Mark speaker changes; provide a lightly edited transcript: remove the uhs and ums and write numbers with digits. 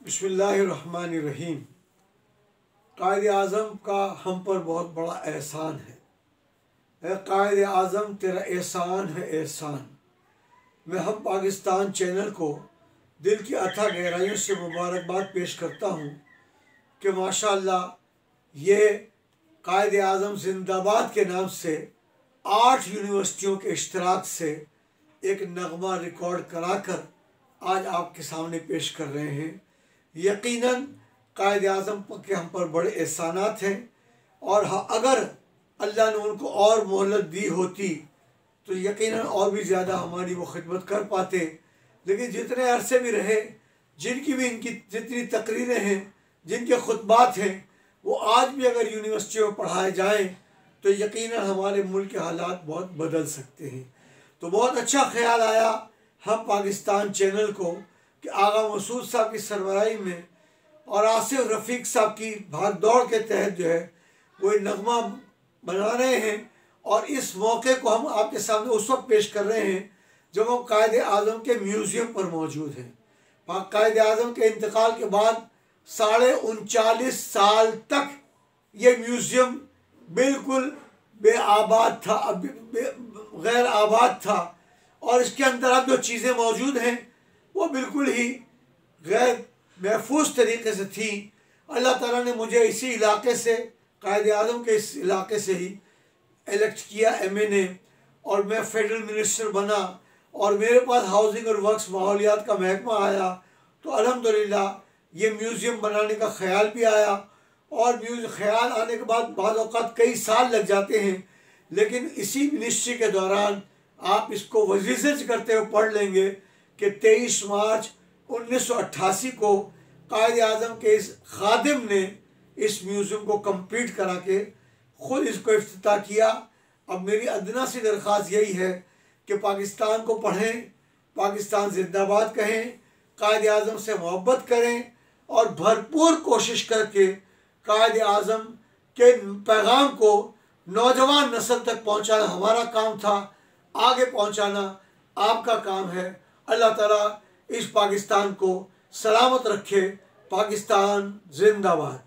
Speaker 1: बिस्मिल्लाहिर्रहमानिर्रहीम। कायद-ए-आज़म का हम पर बहुत बड़ा एहसान है। कायद-ए-आज़म तेरा एहसान है एहसान। मैं हम पाकिस्तान चैनल को दिल की अथाह गहराइयों से मुबारकबाद पेश करता हूँ कि माशाअल्लाह ये कायद-ए-आज़म जिंदाबाद के नाम से 8 यूनिवर्सिटियों के इश्तराक से एक नगमा रिकॉर्ड कराकर आज आपके सामने पेश कर रहे हैं। यकीनन कायद-ए-आज़म के हम पर बड़े एहसानात हैं और अगर अल्लाह ने उनको और मोहलत दी होती तो यकीनन और भी ज़्यादा हमारी वो खिदमत कर पाते। लेकिन जितने अरसे भी रहे, जिनकी भी इनकी जितनी तकरीरें हैं, जिनके खुतबात हैं, वो आज भी अगर यूनिवर्सिटी में पढ़ाए जाएँ तो यकीनन हमारे मुल्क के हालात बहुत बदल सकते हैं। तो बहुत अच्छा ख्याल आया हम पाकिस्तान चैनल को कि आगा मसूद साहब की सरबराही में और आसिफ रफ़ीक साहब की भाग दौड़ के तहत जो है वो नगमा बना रहे हैं और इस मौके को हम आपके सामने उस वक्त पेश कर रहे हैं जब हम कायद-ए-आज़म के म्यूज़ियम पर मौजूद हैं। कायद-ए-आज़म के इंतकाल के बाद 39.5 साल तक ये म्यूज़ियम बिल्कुल बेआबाद था, गैर आबाद था और इसके अंदर अब जो चीज़ें मौजूद हैं वो बिल्कुल ही गैर महफूज तरीके से थी। अल्लाह ताला ने मुझे इसी इलाके से, कायद-ए-आज़म के इस इलाके से ही इलेक्ट किया MNA और मैं फेडरल मिनिस्टर बना और मेरे पास हाउसिंग और वर्क्स माहौलियात का महकमा आया तो अल्हम्दुलिल्लाह ये म्यूज़ियम बनाने का ख्याल भी आया। और ख्याल आने के बाद बाद औक़ात कई साल लग जाते हैं, लेकिन इसी मिनिस्ट्री के दौरान आप इसको वज़ीफ़े करते हुए पढ़ लेंगे कि 23 मार्च 1988 को कायद-ए-आज़म के इस खादिम ने इस म्यूज़ियम को कंप्लीट करा के ख़ुद इसको इफ्तिताह किया। अब मेरी अदना सी दरख्वास्त यही है कि पाकिस्तान को पढ़ें, पाकिस्तान जिंदाबाद कहें, कायद-ए-आज़म से मोहब्बत करें और भरपूर कोशिश करके कायद-ए-आज़म के पैगाम को नौजवान नस्ल तक पहुँचाना हमारा काम था, आगे पहुँचाना आपका काम है। अल्लाह ताला इस पाकिस्तान को सलामत रखे। पाकिस्तान जिंदाबाद।